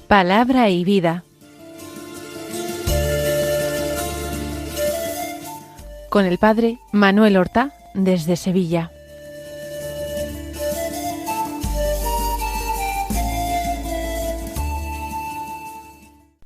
Palabra y vida. Con el padre Manuel Horta, desde Sevilla.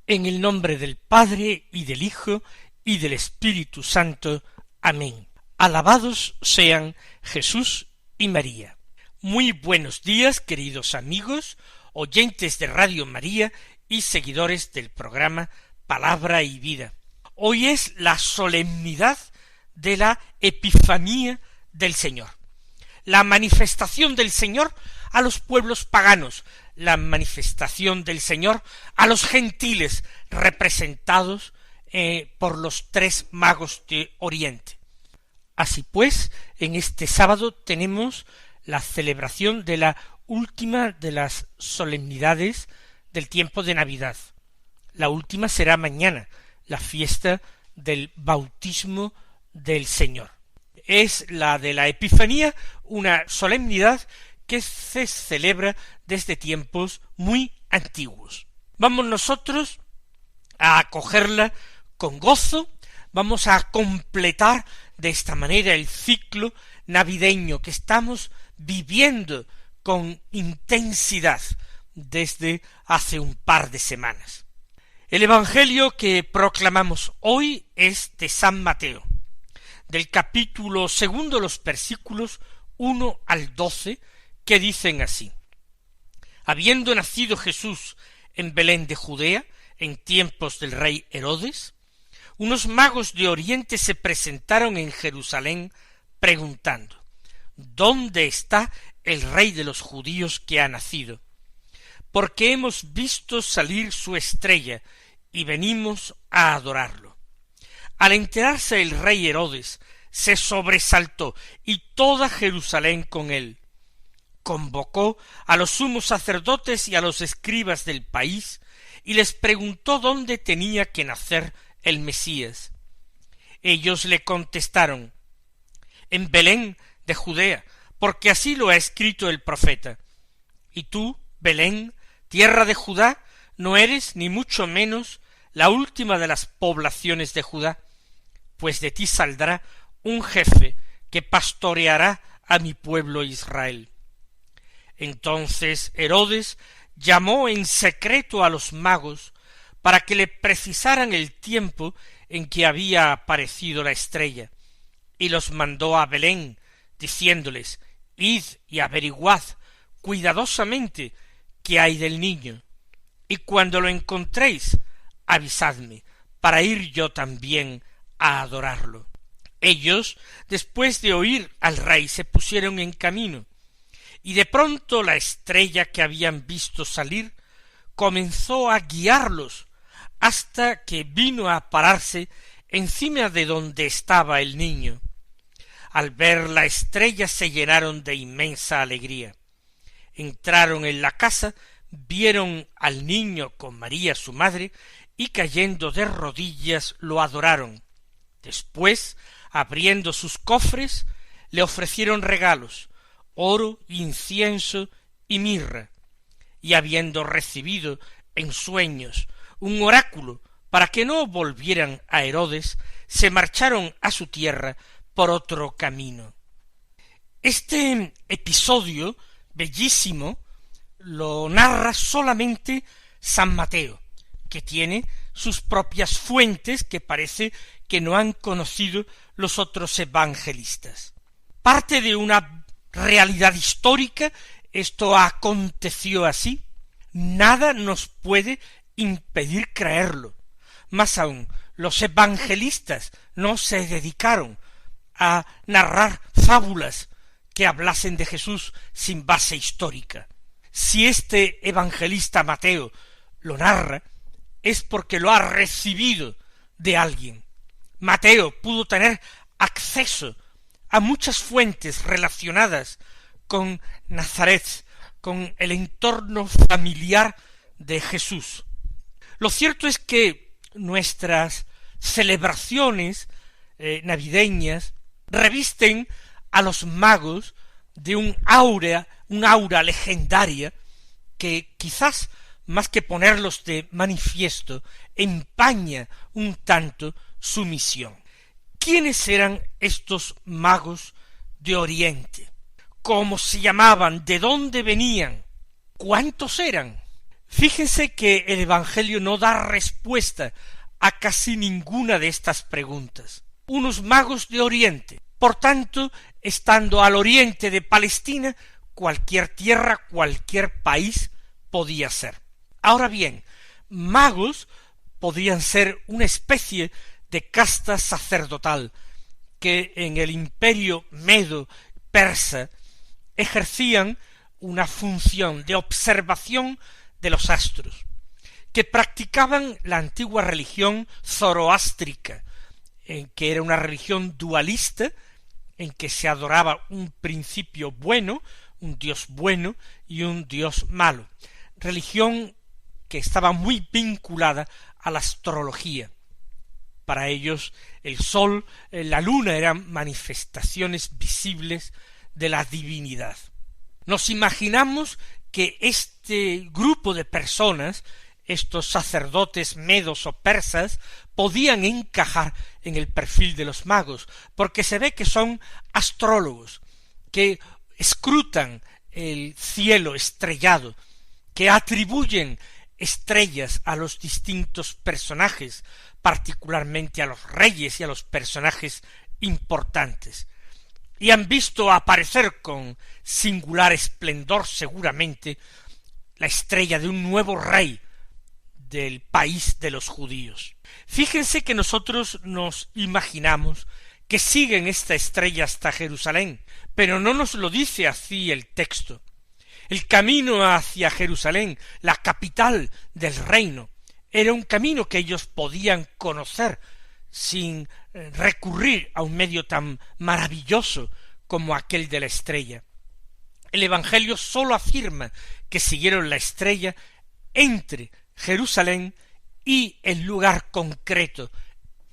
En el nombre del Padre, y del Hijo, y del Espíritu Santo. Amén. Alabados sean Jesús y María. Muy buenos días, queridos amigos, oyentes de Radio María y seguidores del programa Palabra y Vida. Hoy es la solemnidad de la Epifanía del Señor, la manifestación del Señor a los pueblos paganos, la manifestación del Señor a los gentiles representados por los tres magos de Oriente. Así pues, en este sábado tenemos la celebración de la última de las solemnidades del tiempo de Navidad. La última será mañana, la fiesta del bautismo del Señor. Es la de la Epifanía, una solemnidad que se celebra desde tiempos muy antiguos. Vamos nosotros a acogerla con gozo, vamos a completar de esta manera el ciclo navideño que estamos viviendo con intensidad desde hace un par de semanas. El Evangelio que proclamamos hoy es de San Mateo, del capítulo 2, los versículos 1 al 12, que dicen así: Habiendo nacido Jesús en Belén de Judea, en tiempos del rey Herodes, unos magos de Oriente se presentaron en Jerusalén preguntando: ¿Dónde está el rey de los judíos que ha nacido? Porque hemos visto salir su estrella y venimos a adorarlo. Al enterarse el rey Herodes, se sobresaltó y toda Jerusalén con él. Convocó a los sumos sacerdotes y a los escribas del país y les preguntó dónde tenía que nacer el Mesías. Ellos le contestaron: en Belén de Judea, porque así lo ha escrito el profeta. Y tú, Belén, tierra de Judá, no eres ni mucho menos la última de las poblaciones de Judá, pues de ti saldrá un jefe que pastoreará a mi pueblo Israel. Entonces Herodes llamó en secreto a los magos para que le precisaran el tiempo en que había aparecido la estrella, y los mandó a Belén, diciéndoles: id y averiguad cuidadosamente qué hay del niño, y cuando lo encontréis, avisadme, para ir yo también a adorarlo. Ellos, después de oír al rey, se pusieron en camino, y de pronto la estrella que habían visto salir comenzó a guiarlos hasta que vino a pararse encima de donde estaba el niño. Al ver la estrella se llenaron de inmensa alegría. Entraron en la casa, vieron al niño con María su madre, y cayendo de rodillas lo adoraron. Después, abriendo sus cofres, le ofrecieron regalos: oro, incienso y mirra. Y habiendo recibido en sueños un oráculo para que no volvieran a Herodes, se marcharon a su tierra por otro camino. Este episodio bellísimo lo narra solamente San Mateo, que tiene sus propias fuentes que parece que no han conocido los otros evangelistas. Parte de una realidad histórica, esto aconteció así, nada nos puede impedir creerlo. Más aún, los evangelistas no se dedicaron a narrar fábulas que hablasen de Jesús sin base histórica. Si este evangelista Mateo lo narra, es porque lo ha recibido de alguien. Mateo pudo tener acceso a muchas fuentes relacionadas con Nazaret, con el entorno familiar de Jesús. Lo cierto es que nuestras celebraciones navideñas revisten a los magos de un aura legendaria que quizás más que ponerlos de manifiesto, empaña un tanto su misión. ¿Quiénes eran estos magos de Oriente? ¿Cómo se llamaban? ¿De dónde venían? ¿Cuántos eran? Fíjense que el Evangelio no da respuesta a casi ninguna de estas preguntas. Unos magos de Oriente. Por tanto, estando al oriente de Palestina, cualquier tierra, cualquier país podía ser. Ahora bien, magos podían ser una especie de casta sacerdotal que en el imperio medo-persa ejercían una función de observación de los astros, que practicaban la antigua religión zoroástrica, en que era una religión dualista, en que se adoraba un principio bueno, un Dios bueno y un Dios malo, religión que estaba muy vinculada a la astrología. Para ellos el sol, la luna eran manifestaciones visibles de la divinidad. Nos imaginamos que este grupo de personas, estos sacerdotes medos o persas, podían encajar en el perfil de los magos, porque se ve que son astrólogos, que escrutan el cielo estrellado, que atribuyen estrellas a los distintos personajes, particularmente a los reyes y a los personajes importantes, y han visto aparecer con singular esplendor seguramente la estrella de un nuevo rey del país de los judíos. Fíjense que nosotros nos imaginamos que siguen esta estrella hasta Jerusalén, pero no nos lo dice así el texto. El camino hacia Jerusalén, la capital del reino, era un camino que ellos podían conocer sin recurrir a un medio tan maravilloso como aquel de la estrella. El Evangelio sólo afirma que siguieron la estrella entre Jerusalén y el lugar concreto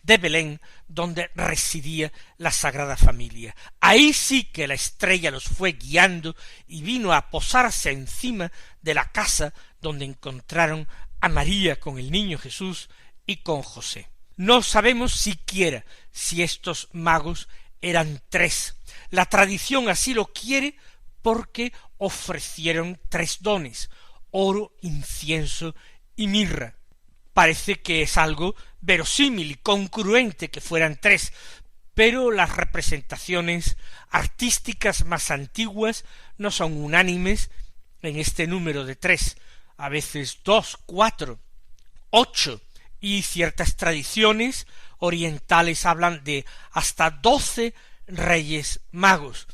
de Belén donde residía la Sagrada Familia. Ahí sí que la estrella los fue guiando y vino a posarse encima de la casa donde encontraron a María con el niño Jesús y con José. No sabemos siquiera si estos magos eran tres. La tradición así lo quiere porque ofrecieron tres dones: oro, incienso y mirra. Parece que es algo verosímil y congruente que fueran tres, pero las representaciones artísticas más antiguas no son unánimes en este número de tres, a veces 2, 4, 8, y ciertas tradiciones orientales hablan de hasta 12 reyes magos,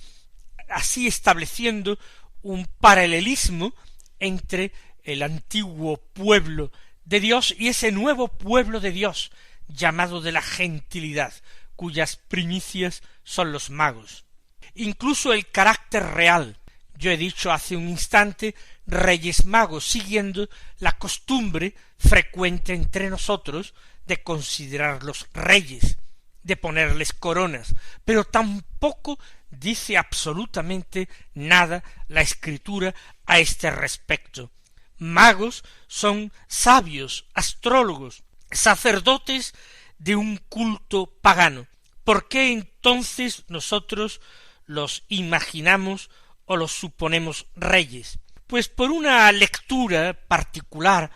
así estableciendo un paralelismo entre el antiguo pueblo de Dios y ese nuevo pueblo de Dios llamado de la gentilidad, cuyas primicias son los magos. Incluso el carácter real. Yo he dicho hace un instante reyes magos, siguiendo la costumbre frecuente entre nosotros de considerarlos reyes, de ponerles coronas, pero tampoco dice absolutamente nada la Escritura a este respecto. Magos son sabios, astrólogos, sacerdotes de un culto pagano. ¿Por qué entonces nosotros los imaginamos o los suponemos reyes? Pues por una lectura particular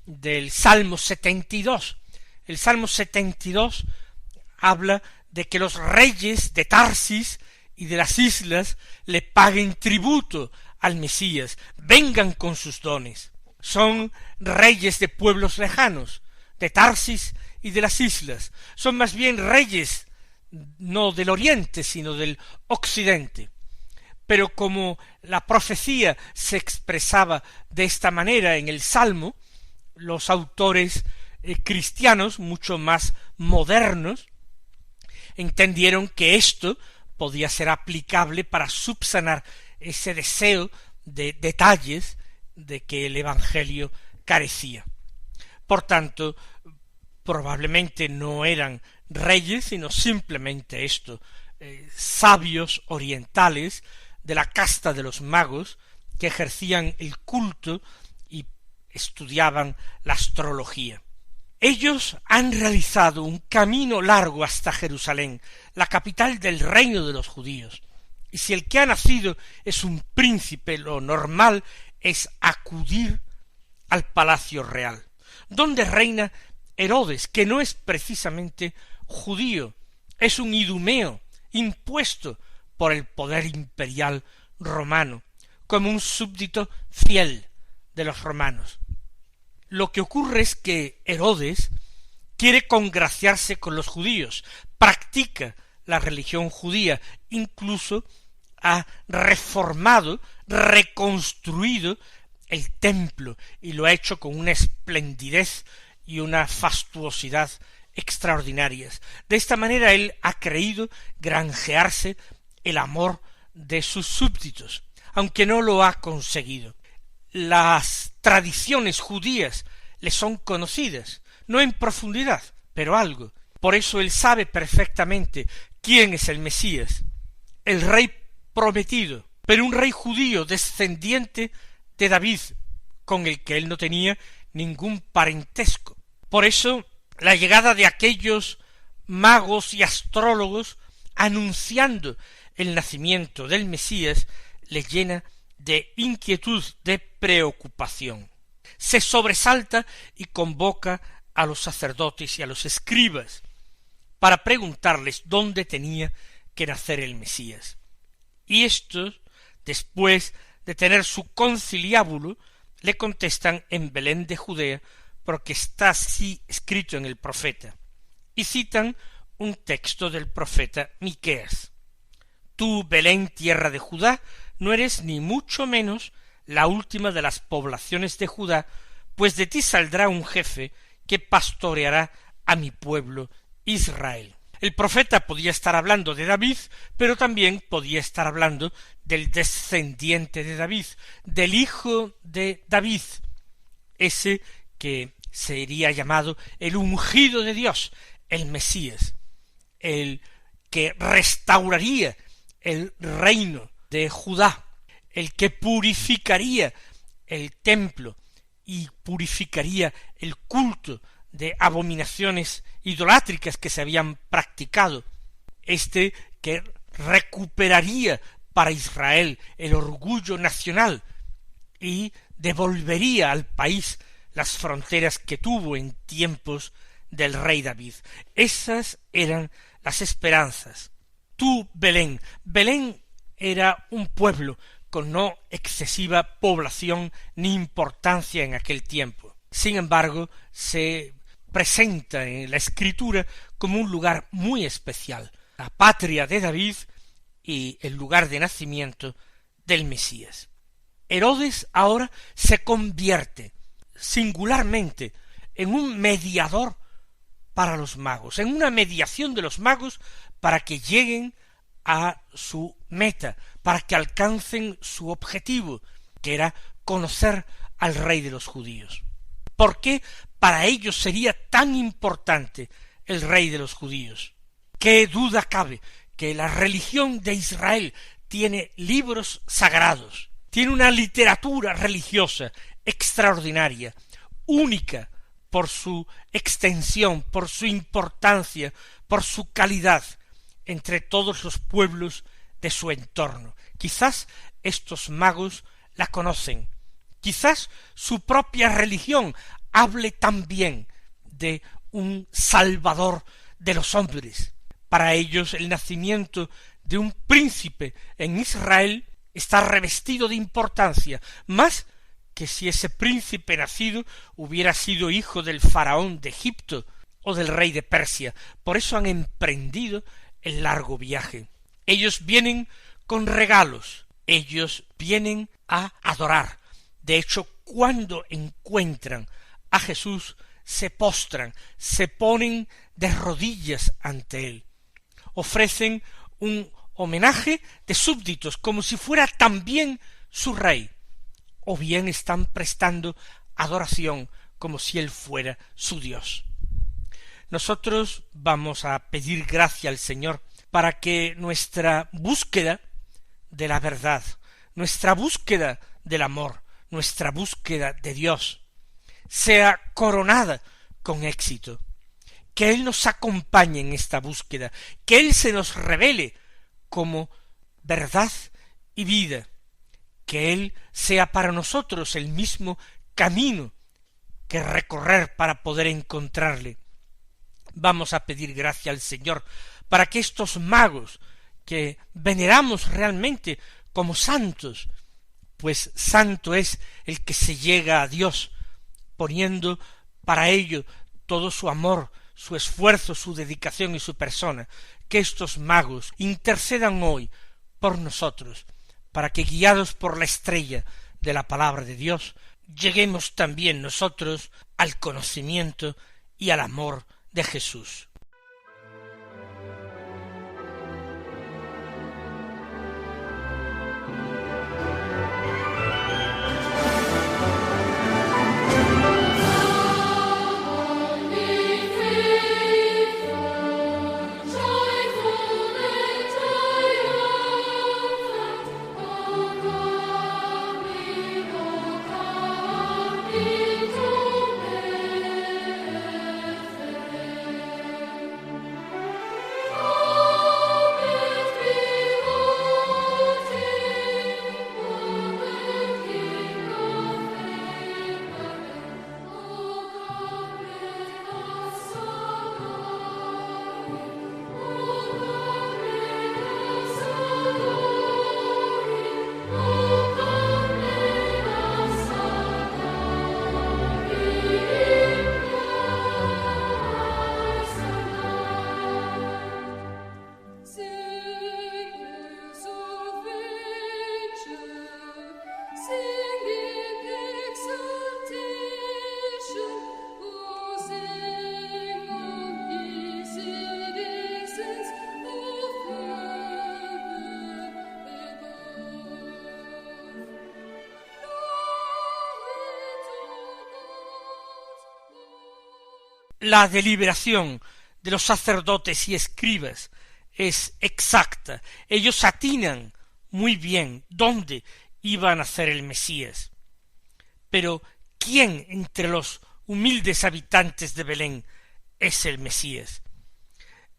del Salmo 72. El Salmo 72 habla de que los reyes de Tarsis y de las islas le paguen tributo al Mesías, vengan con sus dones. Son reyes de pueblos lejanos, de Tarsis y de las islas. Son más bien reyes no del oriente, sino del occidente. Pero como la profecía se expresaba de esta manera en el Salmo, los autores cristianos, mucho más modernos, entendieron que esto podía ser aplicable para subsanar ese deseo de detalles de que el Evangelio carecía. Por tanto, probablemente no eran reyes, sino simplemente sabios orientales de la casta de los magos que ejercían el culto y estudiaban la astrología. Ellos han realizado un camino largo hasta Jerusalén, la capital del reino de los judíos. Y si el que ha nacido es un príncipe, lo normal es acudir al palacio real, donde reina Herodes, que no es precisamente judío, es un idumeo impuesto por el poder imperial romano, como un súbdito fiel de los romanos. Lo que ocurre es que Herodes quiere congraciarse con los judíos, practica la religión judía, incluso ha reformado, reconstruido el templo, y lo ha hecho con una esplendidez y una fastuosidad extraordinarias. De esta manera él ha creído granjearse el amor de sus súbditos, aunque no lo ha conseguido. Las tradiciones judías le son conocidas, no en profundidad, pero algo. Por eso él sabe perfectamente quién es el Mesías, el rey prometido, pero un rey judío descendiente de David, con el que él no tenía ningún parentesco. Por eso la llegada de aquellos magos y astrólogos anunciando el nacimiento del Mesías le llena de inquietud, de preocupación. Se sobresalta y convoca a los sacerdotes y a los escribas para preguntarles dónde tenía que nacer el Mesías. Y estos, después de tener su conciliábulo, le contestan en Belén de Judea, porque está así escrito en el profeta, y citan un texto del profeta Miqueas. Tú, Belén, tierra de Judá, no eres ni mucho menos la última de las poblaciones de Judá, pues de ti saldrá un jefe que pastoreará a mi pueblo Israel. El profeta podía estar hablando de David, pero también podía estar hablando del descendiente de David, del hijo de David, ese que sería llamado el ungido de Dios, el Mesías, el que restauraría el reino de Judá, el que purificaría el templo y purificaría el culto de abominaciones idolátricas que se habían practicado, este que recuperaría para Israel el orgullo nacional y devolvería al país las fronteras que tuvo en tiempos del rey David. Esas eran las esperanzas. Tú, Belén. Belén era un pueblo con no excesiva población ni importancia en aquel tiempo. Sin embargo, se presenta en la Escritura como un lugar muy especial, la patria de David y el lugar de nacimiento del Mesías. Herodes ahora se convierte singularmente en un mediador para los magos, en una mediación de los magos para que lleguen a su meta, para que alcancen su objetivo, que era conocer al rey de los judíos. ¿Por qué para ellos sería tan importante el rey de los judíos? ¿Qué duda cabe que la religión de Israel tiene libros sagrados, tiene una literatura religiosa extraordinaria, única por su extensión, por su importancia, por su calidad entre todos los pueblos de su entorno? Quizás estos magos la conocen, quizás su propia religión hable también de un Salvador de los hombres. Para ellos el nacimiento de un príncipe en Israel está revestido de importancia, más que si ese príncipe nacido hubiera sido hijo del faraón de Egipto o del rey de Persia. Por eso han emprendido el largo viaje. Ellos vienen con regalos, ellos vienen a adorar. De hecho, cuando encuentran a Jesús, se postran, se ponen de rodillas ante él, ofrecen un homenaje de súbditos, como si fuera también su rey, o bien están prestando adoración como si él fuera su Dios. Nosotros vamos a pedir gracia al Señor para que nuestra búsqueda de la verdad, nuestra búsqueda del amor, nuestra búsqueda de Dios, sea coronada con éxito, que Él nos acompañe en esta búsqueda, que Él se nos revele como verdad y vida, que Él sea para nosotros el mismo camino que recorrer para poder encontrarle. Vamos a pedir gracia al Señor para que estos magos que veneramos realmente como santos, pues santo es el que se llega a Dios, poniendo para ello todo su amor, su esfuerzo, su dedicación y su persona, que estos magos intercedan hoy por nosotros, para que guiados por la estrella de la palabra de Dios, lleguemos también nosotros al conocimiento y al amor de Jesús. La deliberación de los sacerdotes y escribas es exacta. Ellos atinan muy bien dónde iba a nacer el Mesías. Pero ¿quién entre los humildes habitantes de Belén es el Mesías?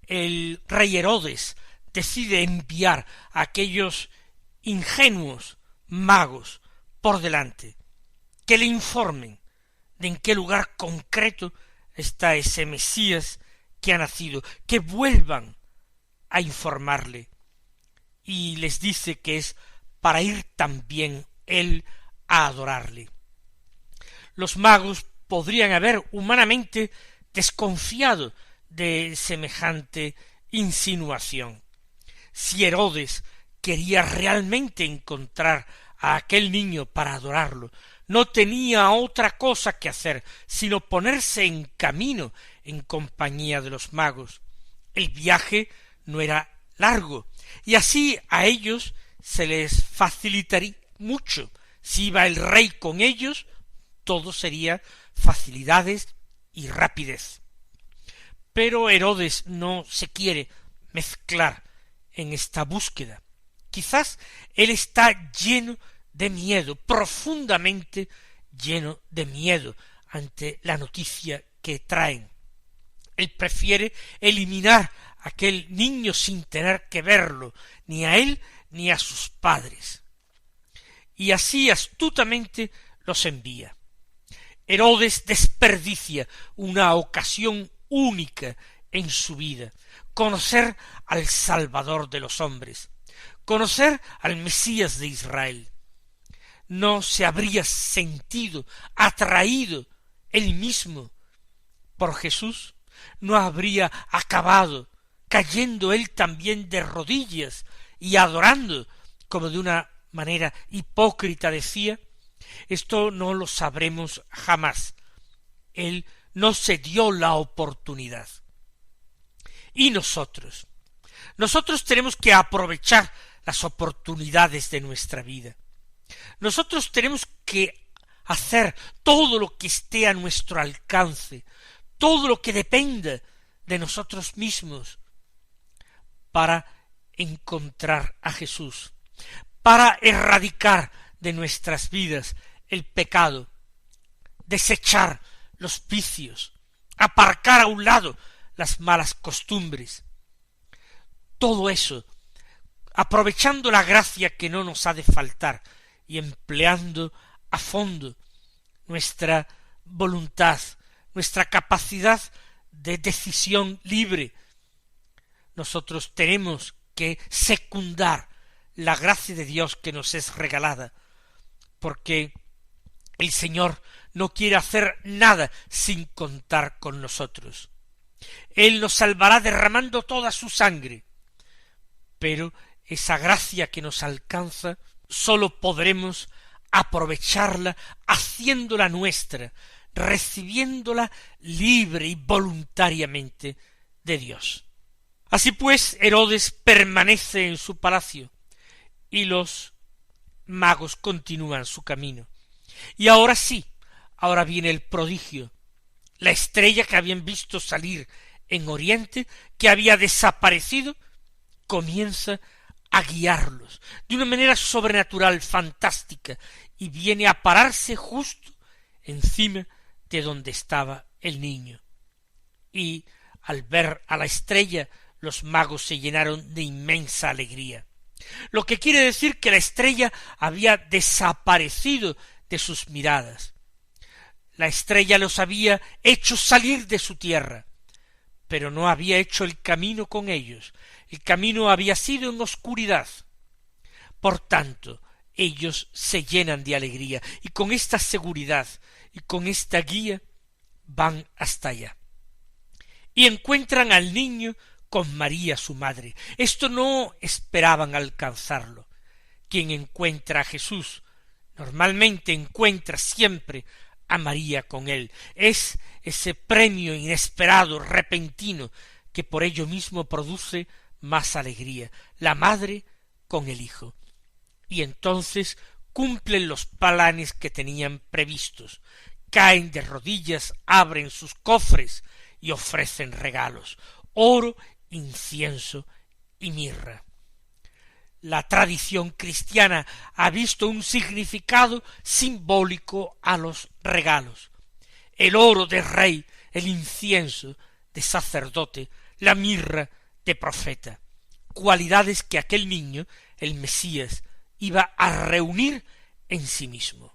El rey Herodes decide enviar a aquellos ingenuos magos por delante, que le informen de en qué lugar concreto está ese Mesías que ha nacido, que vuelvan a informarle, y les dice que es para ir también él a adorarle. Los magos podrían haber humanamente desconfiado de semejante insinuación. Si Herodes quería realmente encontrar a aquel niño para adorarlo, no tenía otra cosa que hacer sino ponerse en camino en compañía de los magos. El viaje no era largo, y así a ellos se les facilitaría mucho. Si iba el rey con ellos, todo sería facilidades y rapidez. Pero Herodes no se quiere mezclar en esta búsqueda. Quizás él está lleno de miedo, profundamente lleno de miedo ante la noticia que traen. Él prefiere eliminar a aquel niño sin tener que verlo, ni a él ni a sus padres. Y así astutamente los envía. Herodes desperdicia una ocasión única en su vida, conocer al Salvador de los hombres, conocer al Mesías de Israel. No se habría sentido atraído él mismo por Jesús, no habría acabado cayendo él también de rodillas y adorando, como de una manera hipócrita decía. Esto no lo sabremos jamás. Él no se dio la oportunidad. Y nosotros tenemos que aprovechar las oportunidades de nuestra vida. Nosotros tenemos que hacer todo lo que esté a nuestro alcance, todo lo que dependa de nosotros mismos para encontrar a Jesús, para erradicar de nuestras vidas el pecado, desechar los vicios, aparcar a un lado las malas costumbres. Todo eso, aprovechando la gracia que no nos ha de faltar y empleando a fondo nuestra voluntad, nuestra capacidad de decisión libre. Nosotros tenemos que secundar la gracia de Dios que nos es regalada, porque el Señor no quiere hacer nada sin contar con nosotros. Él nos salvará derramando toda su sangre, pero esa gracia que nos alcanza sólo podremos aprovecharla haciéndola nuestra, recibiéndola libre y voluntariamente de Dios. Así pues, Herodes permanece en su palacio y los magos continúan su camino. Y ahora sí, ahora viene el prodigio, la estrella que habían visto salir en Oriente, que había desaparecido, comienza a guiarlos de una manera sobrenatural, fantástica, y viene a pararse justo encima de donde estaba el niño. Y al ver a la estrella, los magos se llenaron de inmensa alegría, lo que quiere decir que la estrella había desaparecido de sus miradas. La estrella los había hecho salir de su tierra, pero no había hecho el camino con ellos. El camino había sido en oscuridad. Por tanto, ellos se llenan de alegría, y con esta seguridad y con esta guía van hasta allá. Y encuentran al niño con María su madre. Esto no esperaban alcanzarlo. Quien encuentra a Jesús normalmente encuentra siempre a María con él. Es ese premio inesperado, repentino, que por ello mismo produce más alegría, la madre con el hijo. Y entonces cumplen los planes que tenían previstos, caen de rodillas, abren sus cofres y ofrecen regalos, oro, incienso y mirra. La tradición cristiana ha visto un significado simbólico a los regalos. El oro de rey, el incienso de sacerdote, la mirra de profeta, cualidades que aquel niño, el Mesías, iba a reunir en sí mismo.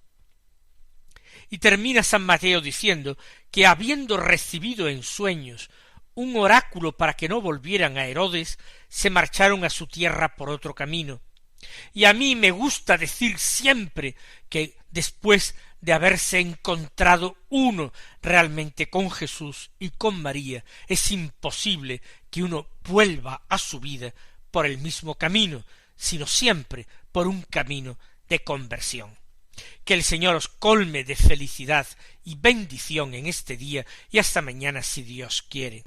Y termina San Mateo diciendo que habiendo recibido en sueños un oráculo para que no volvieran a Herodes, se marcharon a su tierra por otro camino. Y a mí me gusta decir siempre que después de haberse encontrado uno realmente con Jesús y con María, es imposible que uno vuelva a su vida por el mismo camino, sino siempre por un camino de conversión. Que el Señor os colme de felicidad y bendición en este día, y hasta mañana si Dios quiere.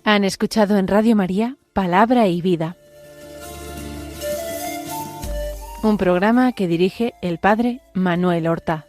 Han escuchado en Radio María Palabra y Vida, un programa que dirige el Padre Manuel Horta.